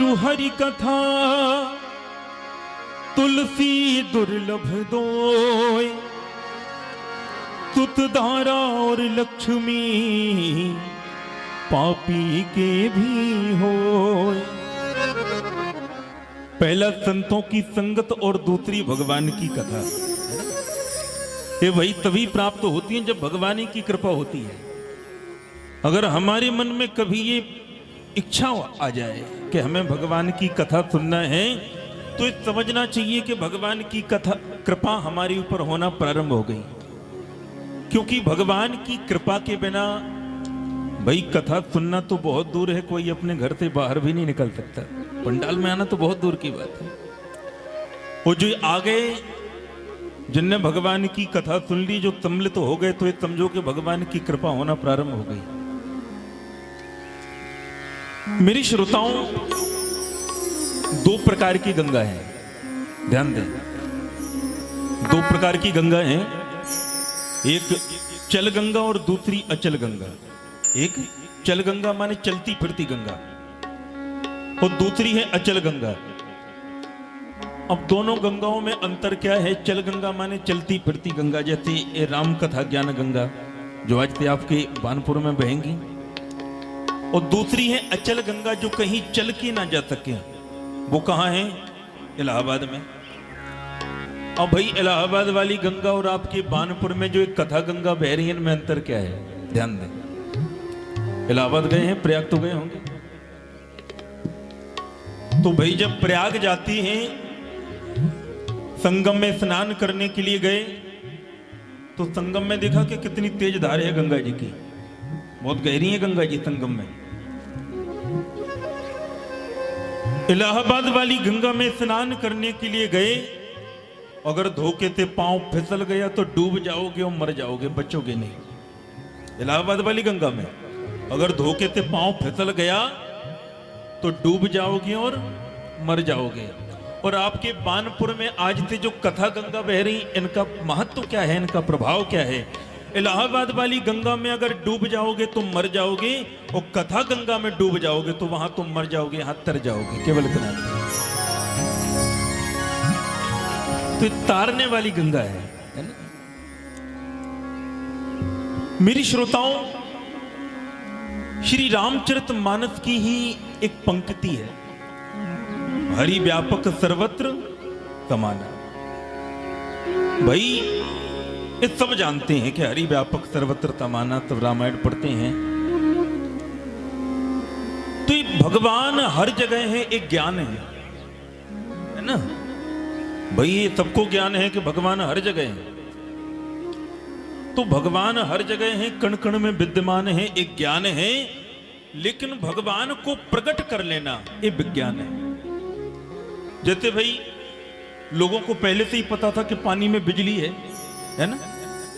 गुरु हरि कथा तुलसी दुर्लभ दोय, तुत धारा और लक्ष्मी पापी के भी होय। पहला संतों की संगत और दूसरी भगवान की कथा। ये वही तभी प्राप्त होती है जब भगवान की कृपा होती है। अगर हमारे मन में कभी ये इच्छा आ जाए कि हमें भगवान की कथा सुनना है, तो ये समझना चाहिए कि भगवान की कथा कृपा हमारे ऊपर होना प्रारंभ हो गई। क्योंकि भगवान की कृपा के बिना भाई कथा सुनना तो बहुत दूर है, कोई अपने घर से बाहर भी नहीं निकल सकता। पंडाल में आना तो बहुत दूर की बात है। वो जो आ गए, जिनने भगवान की कथा सुन ली, जो सम्मिलित हो गए, तो ये समझो कि भगवान की कृपा होना प्रारंभ हो गई। मेरी श्रोताओं, दो प्रकार की गंगा है, ध्यान दें। दो प्रकार की गंगा है, एक चल गंगा और दूसरी अचल गंगा। एक चल गंगा माने चलती फिरती गंगा, और दूसरी है अचल गंगा। अब दोनों गंगाओं में अंतर क्या है? चल गंगा माने चलती फिरती गंगा, जैसे ये राम कथा ज्ञान गंगा जो आज से आपके बानपुर में बहेंगी, और दूसरी है अचल गंगा जो कहीं चल के ना जा सके। वो कहाँ है? इलाहाबाद में। अब भाई इलाहाबाद वाली गंगा और आपके बानपुर में जो एक कथा गंगा बह रही है, इनमें अंतर क्या है? ध्यान दें। इलाहाबाद गए हैं, प्रयाग तो गए होंगे। तो भाई जब प्रयाग जाती हैं, संगम में स्नान करने के लिए गए, तो संगम में देखा कि कितनी तेज धार है गंगा जी की, बहुत गहरी है गंगा जी संगम में। इलाहाबाद वाली गंगा में स्नान करने के लिए गए, अगर धोखे से पांव फिसल गया तो डूब जाओगे और मर जाओगे, बचोगे नहीं। इलाहाबाद वाली गंगा में अगर धोखे से पांव फिसल गया तो डूब जाओगे और मर जाओगे। और आपके बानपुर में आज से जो कथा गंगा बह रही, इनका महत्व क्या है, इनका प्रभाव क्या है? इलाहाबाद वाली गंगा में अगर डूब जाओगे तो मर जाओगे, और कथा गंगा में डूब जाओगे तो वहां तुम मर जाओगे, यहां तर जाओगे। केवल इतना। तो तारने वाली गंगा है ना? मेरी श्रोताओं, श्री रामचरितमानस की ही एक पंक्ति है, हरि व्यापक सर्वत्र समाना। भाई ये सब जानते हैं कि हरि व्यापक सर्वत्र समाना, तब रामायण पढ़ते हैं। तो ये भगवान हर जगह है, एक ज्ञान है ना भाई? ये सबको ज्ञान है कि भगवान हर जगह है। तो भगवान हर जगह है, कण कण में विद्यमान है, एक ज्ञान है। लेकिन भगवान को प्रकट कर लेना ये विज्ञान है। जैसे भाई लोगों को पहले से ही पता था कि पानी में बिजली है ना?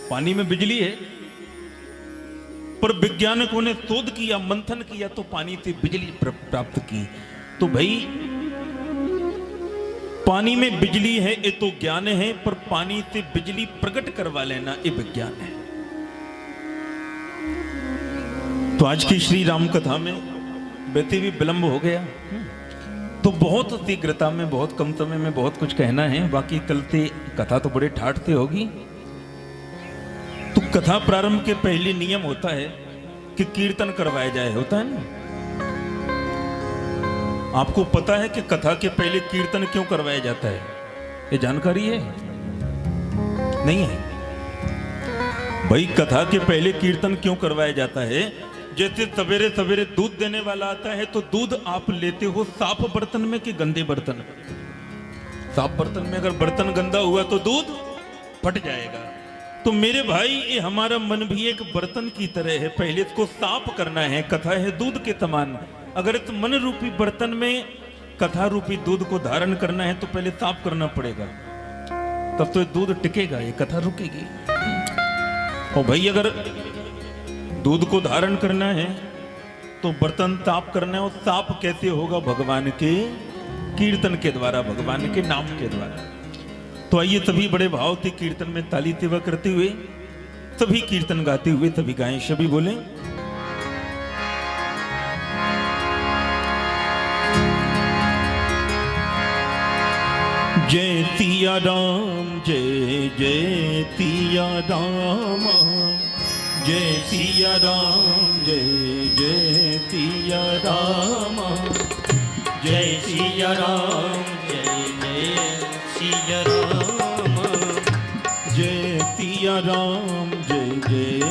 पानी में बिजली है, पर वैज्ञानिकों ने शोध किया, मंथन किया, तो पानी से बिजली प्राप्त की। तो भाई पानी में बिजली है, ये तो ज्ञान है, पर पानी से बिजली प्रकट करवा लेना ये विज्ञान है। तो आज की श्री राम कथा में वैसे भी विलंब हो गया, तो बहुत शीघ्रता में, बहुत कम समय में बहुत कुछ कहना है। बाकी कल से कथा तो बड़े ठाठ से होगी। तो कथा प्रारंभ के पहले नियम होता है कि कीर्तन करवाया जाए, होता है ना? आपको पता है कि कथा के पहले कीर्तन क्यों करवाया जाता है? ये जानकारी है? नहीं है भाई? कथा के पहले कीर्तन क्यों करवाया जाता है? जैसे सवेरे सवेरे दूध देने वाला आता है, तो दूध आप लेते हो साफ बर्तन में कि गंदे बर्तन में? साफ बर्तन में। अगर बर्तन गंदा हुआ तो दूध फट जाएगा। तो मेरे भाई, ये हमारा मन भी एक बर्तन की तरह है, पहले इसको साफ करना है। कथा है दूध के समान। अगर इस मन रूपी बर्तन में कथा रूपी दूध को धारण करना है, तो पहले साफ करना पड़ेगा, तब तो ये दूध टिकेगा, ये कथा रुकेगी। और भाई अगर दूध को धारण करना है तो बर्तन साफ करना है, और साफ कैसे होगा? भगवान के कीर्तन के द्वारा, भगवान के नाम के द्वारा। तो आइए सभी बड़े भाव से कीर्तन में ताली सेवा करते हुए, सभी कीर्तन गाते हुए सभी गाएं, सभी बोलें। जय सिया राम जय जय सिया राम जय सिया राम जय जय सिया राम जय सिया राम जय जय सिया राम जय सिया राम जय जय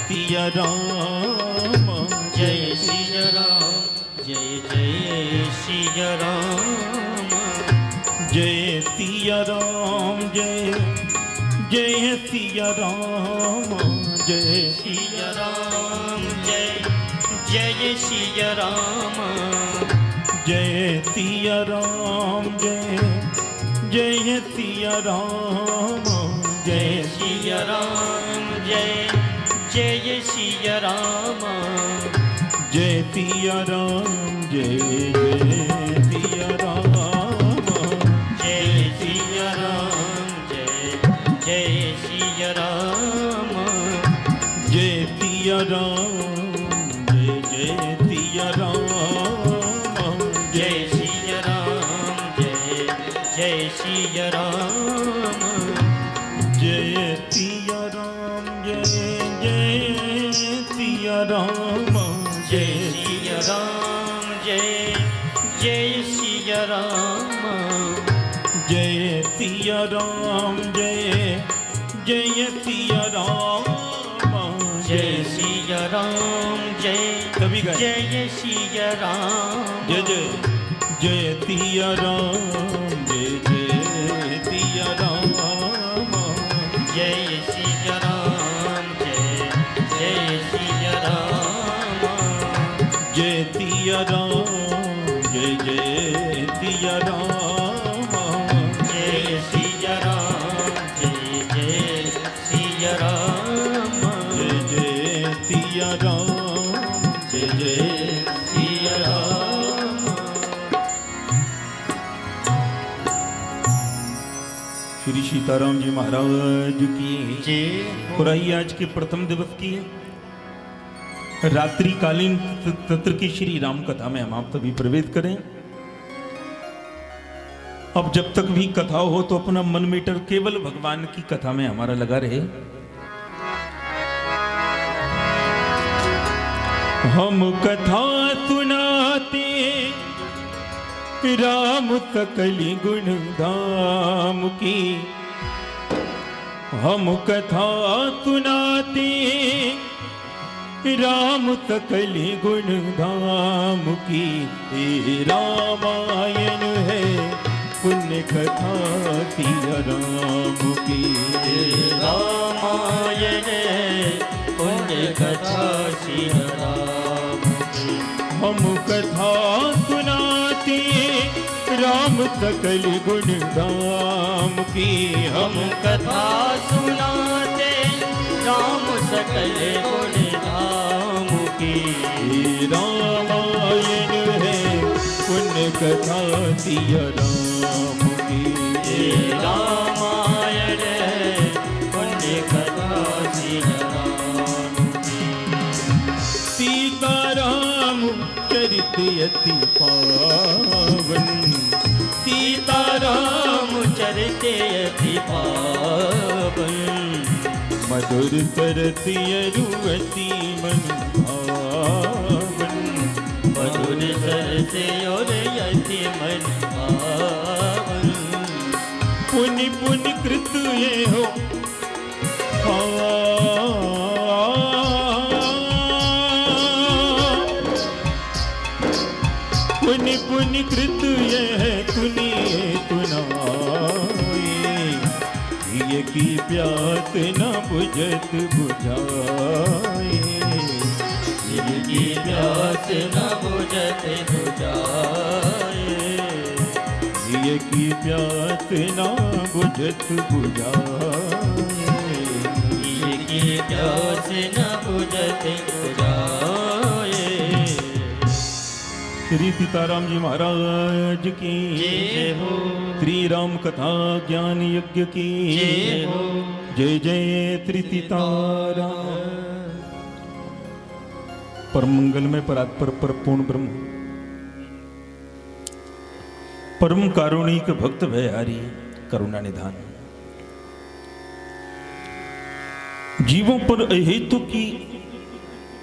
सिया राम जय सिया राम जय जय सिया राम जय सिया राम जय जय सिया राम जय सिया राम जय जय सिया राम जय सिया राम जय जय सिया राम जय सिया राम जय जय सिया राम जय सिया राम जय जय सिया राम जय सिया राम जय जय सिया राम जय सिया राम जय जय सिया राम जय सिया राम जय जय सिया राम जय सिया राम जय जय सिया राम जय सिया राम जय जय सिया राम जय सिया राम जय जय सिया राम जय सिया राम जय कभी गाए जय सिया राम जय जय जय सिया राम जय जय सिया राम जय सिया राम जय जय सिया राम जय सिया राम जय जय सिया राम जय सिया राम जय जय सिया राम जय जय सिया राम जय जय सिया राम श्री सीताराम जी महाराज की जय और आइए आज के प्रथम दिवस की रात्रिकालीन सत्र की श्री राम कथा में हम आप सभी प्रवेश करें। अब जब तक भी कथा हो तो अपना मन मीटर केवल भगवान की कथा में हमारा लगा रहे। हम कथा सुनाते राम सकली गुण धाम की, हम कथा सुनाते राम सकली गुण धाम की। ये रामायण है पुण्य कथा सिया राम की। रामायण पुण्य कथा सिया राम की। हम कथा सुनाते राम सकल गुण धाम की। हम कथा सुनाते राम सकल गुण धाम की। ये रामायण है पुण्य कथा सिया राम की। ये रामायण पुण्य कथा सिया राम की। सीताराम चरित अति पावन, सीताराम चरित अति पावन। मधुर सरस अरुवती मन भावन। मधुर सरस और अति मन पावन। पुनि पुनि कृत ये हो पुनि पुनि कृत ये है सुनिए सुनाए। ये की प्यास न बुझत बुझाए। जिनकी प्यास न बुझत बुझाए। ये की प्यास न बुझत बुझाए। जिनकी प्यास न बुझत बुझाए। श्री सीताराम जी महाराज की जय हो। श्री राम कथा ज्ञान यज्ञ की जय हो। जय जय श्री सीताराम। परम मंगल में परात्पर पर पूर्ण ब्रह्म परम कारुणिक भक्त भयहारी करुणा निधान, जीवों पर अहेतु की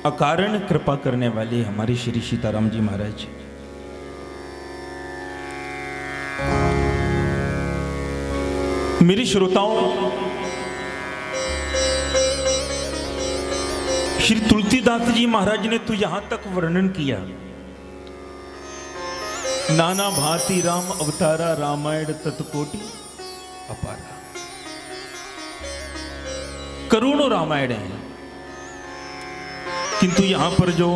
अकारण कृपा करने वाले हमारे श्री सीताराम जी महाराज, मेरे श्रोताओं, श्री तुलसीदास जी महाराज ने तो यहां तक वर्णन किया, नाना भांति राम अवतारा, रामायण तत्कोटि अपारा। करोड़ों रामायण हैं, किंतु यहां पर जो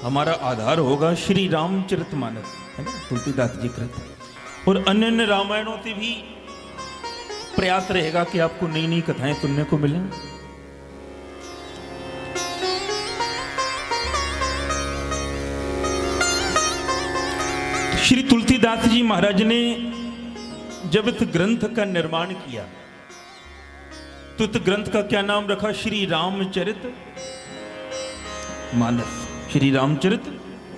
हमारा आधार होगा श्री रामचरितमानस है ना, तुलसीदास जी कृत, और अन्य अन्य रामायणों से भी प्रयास रहेगा कि आपको नई नई कथाएं सुनने को मिलें। श्री तुलसीदास जी महाराज ने जब इस ग्रंथ का निर्माण किया तो इस ग्रंथ का क्या नाम रखा? श्री रामचरित मानस। श्री रामचरित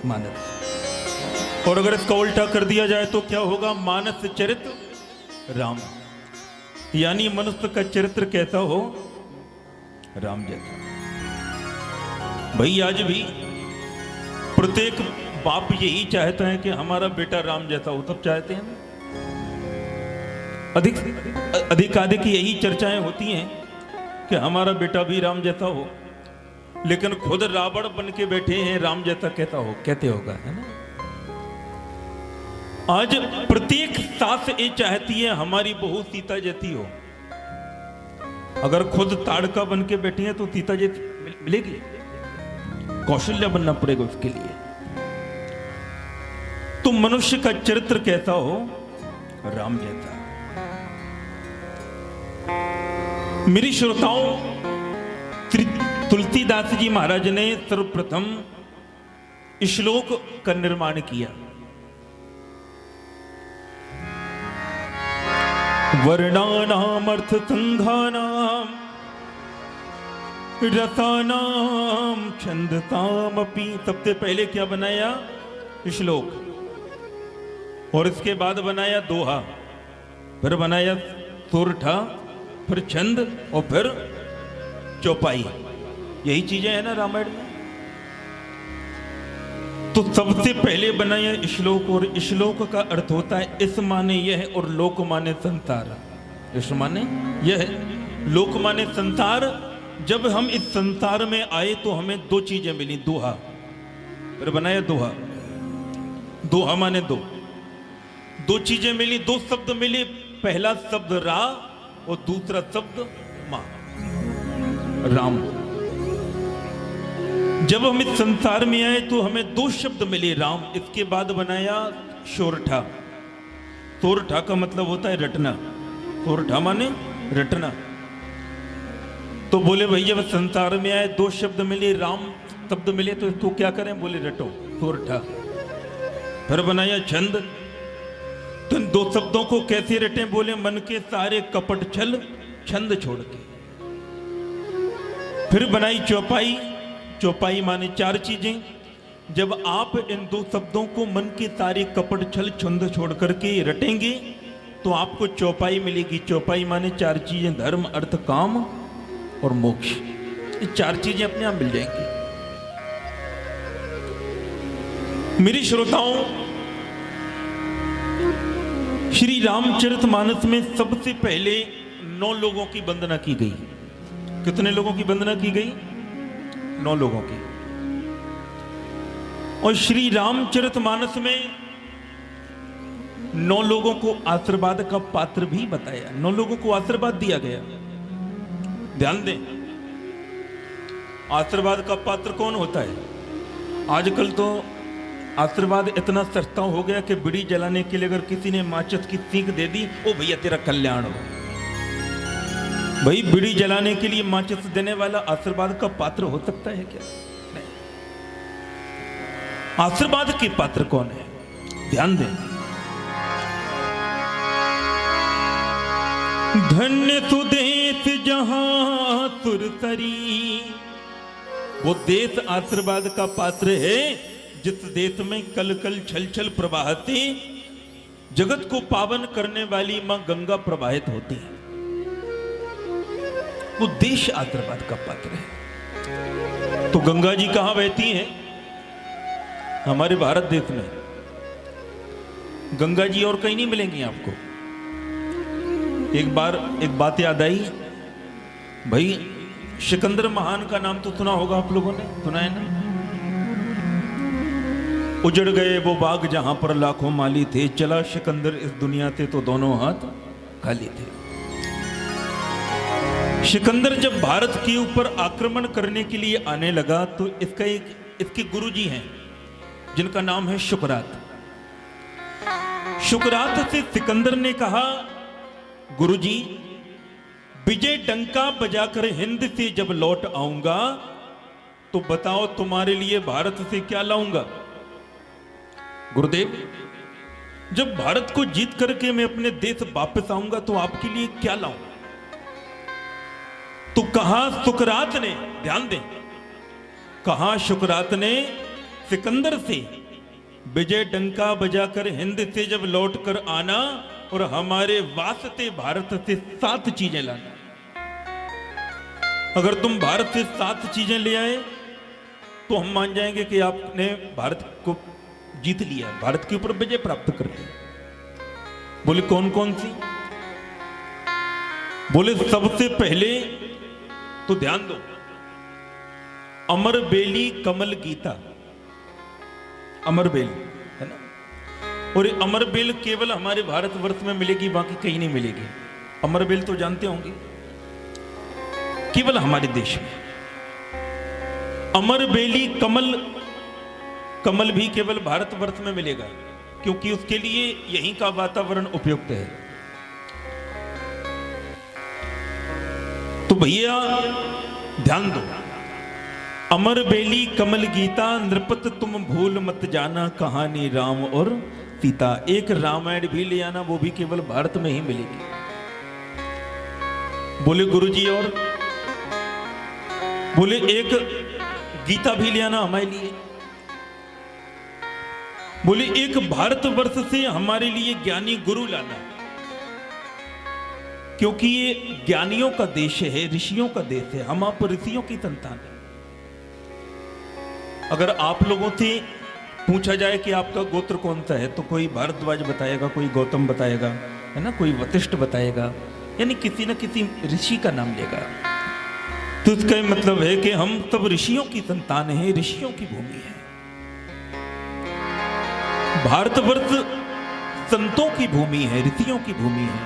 मानस। और अगर इसका उल्टा कर दिया जाए तो क्या होगा? मानस चरित राम। यानी मनुष्य का चरित्र कैसा हो? राम जैसा। भाई आज भी प्रत्येक बाप यही चाहते हैं कि हमारा बेटा राम जैसा हो, तब चाहते हैं। अधिक यही चर्चाएं होती हैं कि हमारा बेटा भी राम जैसा हो, लेकिन खुद रावण बन के बैठे हैं, राम जैसा कैसा हो, कहते होगा, है ना। आज प्रत्येक सास ये चाहती है हमारी बहू सीता जैसी हो। अगर खुद ताड़का बन के बैठी है तो सीता जैसी मिलेगी? कौशल्य बनना पड़ेगा उसके लिए। तो मनुष्य का चरित्र कैसा हो? राम जैसा। मेरी श्रोताओं, श्री तुलसीदास जी महाराज ने सर्वप्रथम श्लोक का निर्माण किया। वर्णानाम अर्थ संधानाम रसानाम छंदताम अपि। सबसे पहले क्या बनाया? श्लोक। और इसके बाद बनाया दोहा, फिर बनाया सोरठा, फिर छंद, और फिर चौपाई। यही चीजें हैं ना रामायण में। तो सबसे पहले बनाया श्लोक, और श्लोक का अर्थ होता है इस माने यह और लोक माने संसार। इस माने यह, लोक माने संसार। जब हम इस संसार में आए तो हमें दो चीजें मिली, दोहा, फिर बनाया दोहा। दोहा माने दो चीजें मिली, दो शब्द मिले। पहला शब्द रा और दूसरा शब्द मां, राम। जब हम इस संसार में आए तो हमें दो शब्द मिले, राम। इसके बाद बनाया सोरठा। सोरठा का मतलब होता है रटना। सोरठा माने रटना। तो बोले भैया जब संसार में आए दो शब्द मिले, राम शब्द मिले, तो इसको क्या करें? बोले रटो, सोरठा। फिर बनाया छंद। तो इन दो शब्दों को कैसे रटें? बोले मन के सारे कपट छल छंद छोड़ के। फिर बनाई चौपाई। चौपाई माने चार चीजें। जब आप इन दो शब्दों को मन के सारे कपट छल छंद छोड़ करके रटेंगे तो आपको चौपाई मिलेगी। चौपाई माने चार चीजें, धर्म अर्थ काम और मोक्ष। ये चार चीजें अपने आप मिल जाएंगी। मेरी श्रोताओं, श्री रामचरितमानस में सबसे पहले 9 लोगों की वंदना की गई। कितने लोगों की वंदना की गई? 9 लोगों की। और श्री रामचरितमानस में 9 लोगों को आशीर्वाद का पात्र भी बताया। 9 लोगों को आशीर्वाद दिया गया। ध्यान दें, आशीर्वाद का पात्र कौन होता है? आजकल तो आशीर्वाद इतना सस्ता हो गया कि बीड़ी जलाने के लिए अगर किसी ने माचिस की सीख दे दी, ओ भैया तेरा कल्याण हो। भाई बीड़ी जलाने के लिए माचिस देने वाला आशीर्वाद का पात्र हो सकता है क्या? नहीं। आशीर्वाद के पात्र कौन है? ध्यान दें। धन्य सुदेश जहां सुरसरी। वो देश आशीर्वाद का पात्र है जिस देश में कल कल छल छल प्रवाहते जगत को पावन करने वाली मां गंगा प्रवाहित होती है। वो देश आशीर्वाद का पात्र है। तो गंगा जी कहां बहती हैं? हमारे भारत देश में। गंगा जी और कहीं नहीं मिलेंगी आपको। एक बार एक बात याद आई भाई, सिकंदर महान का नाम तो सुना होगा आप लोगों ने, सुना है ना? उजड़ गए वो बाग जहां पर लाखों माली थे, चला सिकंदर इस दुनिया से तो दोनों हाथ खाली थे। सिकंदर जब भारत के ऊपर आक्रमण करने के लिए आने लगा तो इसके गुरुजी हैं जिनका नाम है शुकरात। शुकरात से सिकंदर ने कहा, गुरुजी विजय डंका बजाकर हिंद से जब लौट आऊंगा तो बताओ तुम्हारे लिए भारत से क्या लाऊंगा। गुरुदेव, जब भारत को जीत करके मैं अपने देश वापस आऊंगा तो आपके लिए क्या लाऊं? तो कहा शुकरात ने, ध्यान दें, कहा शुकरात ने सिकंदर से विजय डंका बजाकर हिंद से जब लौट कर आना और हमारे वास्ते भारत से 7 चीजें लाना। अगर तुम भारत से 7 चीजें ले आए तो हम मान जाएंगे कि आपने भारत को जीत लिया, भारत के ऊपर विजय प्राप्त कर लिया। बोले कौन कौन सी? बोले सबसे पहले तो ध्यान दो, अमर बेली कमल गीता। अमर बेल है ना, और ये अमर बेल केवल हमारे भारतवर्ष में मिलेगी, बाकी कहीं नहीं मिलेगी। अमर बेल तो जानते होंगे, केवल हमारे देश में। अमर बेली कमल, कमल भी केवल भारतवर्ष में मिलेगा क्योंकि उसके लिए यहीं का वातावरण उपयुक्त है। तो भैया ध्यान दो, अमर बेली कमल गीता, नृपत तुम भूल मत जाना, कहानी राम और सीता। एक रामायण भी ले आना, वो भी केवल भारत में ही मिलेगी। बोले गुरुजी और? बोले एक गीता भी ले आना हमारे लिए। बोले एक भारतवर्ष से हमारे लिए ज्ञानी गुरु लाना, क्योंकि ये ज्ञानियों का देश है, ऋषियों का देश है, हम आप ऋषियों की संतान है। अगर आप लोगों से पूछा जाए कि आपका गोत्र कौन सा है तो कोई भारद्वाज बताएगा, कोई गौतम बताएगा, है ना, कोई वशिष्ठ बताएगा, यानी किसी न किसी ऋषि का नाम लेगा। तो इसका मतलब है कि हम सब ऋषियों की संतान हैं, ऋषियों की भूमि है। भारतवर्ष संतों की भूमि है, ऋषियों की भूमि है।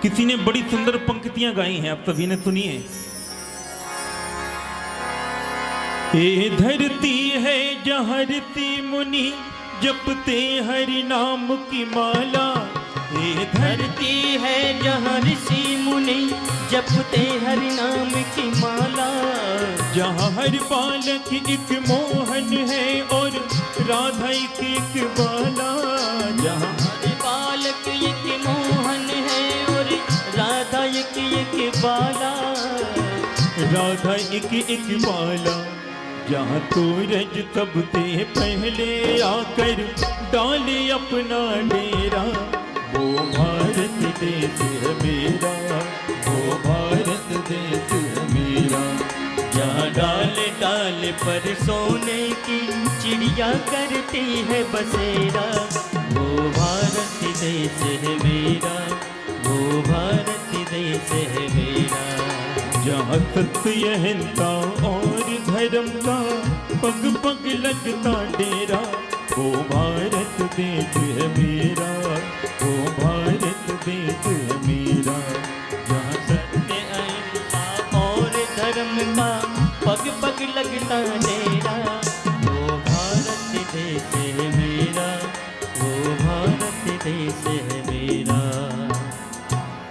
किसी ने बड़ी सुंदर पंक्तियां गाई हैं, आप सभी ने सुनी है। ये धरती है जहाँ ऋषि मुनि जपते हरि नाम की माला। ये धरती है जहाँ ऋषि मुनि जपते हरि नाम की माला। जहाँ हर बालक एक मोहन है और राधा एक बाला। जहाँ हर बालक एक मोहन है और राधा एक बाला। राधा एक बाला। जहाँ सूरज सबसे पहले आकर डाले अपना डेरा, वो भारत देश है मेरा, वो भारत देश है मेरा। जहाँ डाल डाल पर सोने की चिड़िया करती है बसेरा, वो भारत देश है मेरा, वो भारत देश है मेरा। जहाँ सत्य अहिंसा और धर्म का पग पग लगता डेरा, वो भारत देश है मेरा, वो भारत देश है मेरा। जहाँ सत्य अहिंसा और धर्म का पग पग लगता डेरा, वो भारत देश है मेरा, वो भारत देश है मेरा।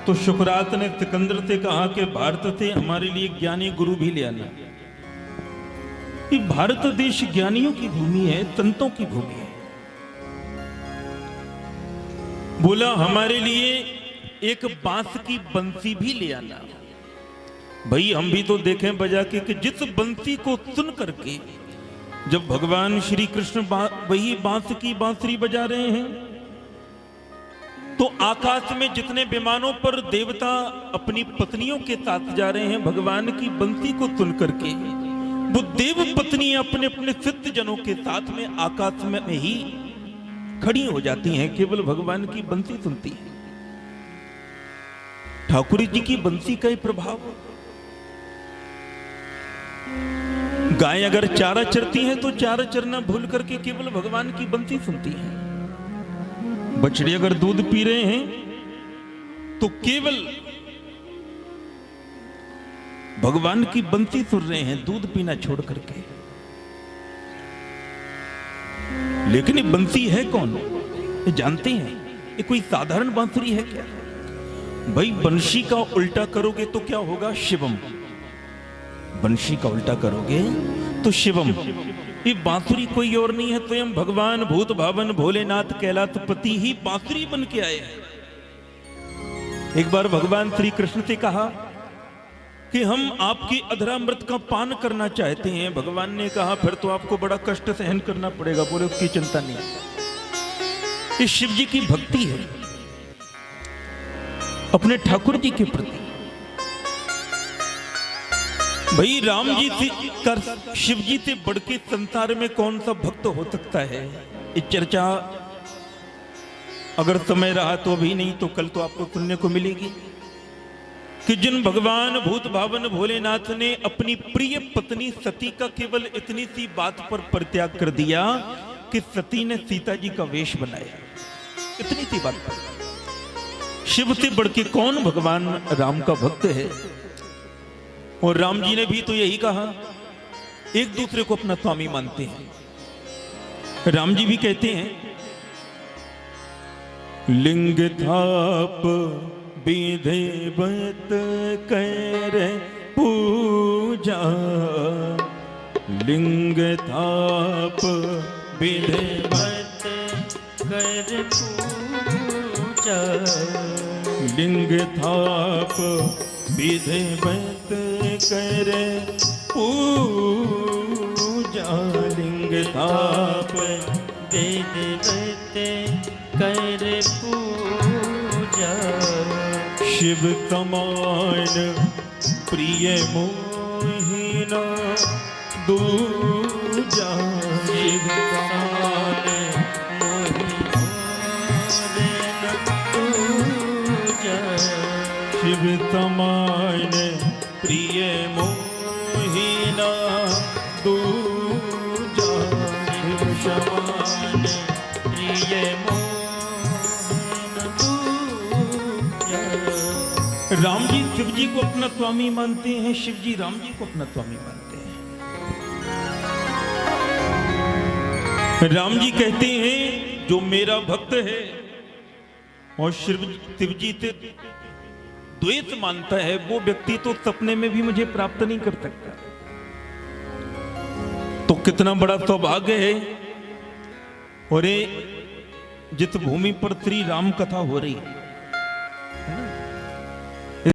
तो शुकरात ने सिकंदर से कहा कि भारत से हमारे लिए ज्ञानी गुरु भी ले आना। ये भारत देश ज्ञानियों की भूमि है, संतों की भूमि है। बोला हमारे लिए एक बांस की बंसी भी ले आना। भाई हम भी तो देखें बजा के कि जिस बंसी को सुन करके जब भगवान श्री कृष्ण वही बांस की बांसुरी बजा रहे हैं, तो आकाश में जितने विमानों पर देवता अपनी पत्नियों के साथ जा रहे हैं, भगवान की बंसी को सुन करके वो देव पत्नी अपने अपने सिद्ध जनों के साथ में आकाश में ही खड़ी हो जाती हैं, केवल भगवान की बंसी सुनती है। ठाकुर जी की बंसी का ही प्रभाव। गाय अगर चारा चरती हैं तो चारा चरना भूल करके केवल भगवान की बंसी सुनती है। बछड़ी अगर दूध पी रहे हैं तो केवल भगवान की बंसी सुन रहे हैं, दूध पीना छोड़ करके। लेकिन ये बंसी है कौन, ये जानते हैं? ये कोई साधारण बांसुरी है क्या? भाई बंशी का उल्टा करोगे तो क्या होगा? शिवम। बंशी का उल्टा करोगे तो शिवम। ये बांसुरी कोई और नहीं है, स्वयं भगवान भूत भावन भोलेनाथ कैलाशपति ही बांसुरी बन के आए हैं। एक बार भगवान श्री कृष्ण से कहा कि हम आपकी अधरामृत का पान करना चाहते हैं। भगवान ने कहा फिर तो आपको बड़ा कष्ट सहन करना पड़ेगा। बोले उसकी चिंता नहीं, ये शिव जी की भक्ति है अपने ठाकुर जी के प्रति। भाई राम जी से कर शिव जी से बढ़ के संसार में कौन सा भक्त हो सकता है? ये चर्चा अगर समय रहा तो अभी, नहीं तो कल तो आपको सुनने को मिलेगी कि जिन भगवान भूत भावन भोलेनाथ ने अपनी प्रिय पत्नी सती का केवल इतनी सी बात पर परित्याग कर दिया कि सती ने सीता जी का वेश बनाया। इतनी सी बात पर शिव से बढ़ के कौन भगवान राम का भक्त है? और राम जी ने भी तो यही कहा, एक दूसरे को अपना स्वामी मानते हैं। राम जी भी कहते हैं लिंग थाप विधिवत कर पूजा, लिंग थाप विधिवत कर पूजा, लिंग थाप विधिवत कर पूजा, लिंग थाप विधिवत कर पूजा। शिव समान प्रिय मोहिना दूजा, शिव समान शिव समान प्रिय मोहिना दूजा, शिव समान प्रिय मोहन दूजा। राम जी शिव जी को अपना स्वामी मानते हैं, शिव जी राम जी को अपना स्वामी मानते हैं। राम जी कहते हैं जो मेरा भक्त है और शिव जी से द्वेष मानता है वो व्यक्ति तो सपने में भी मुझे प्राप्त नहीं कर सकता। तो कितना बड़ा सौभाग्य है। और जिस भूमि पर श्री राम कथा हो रही है,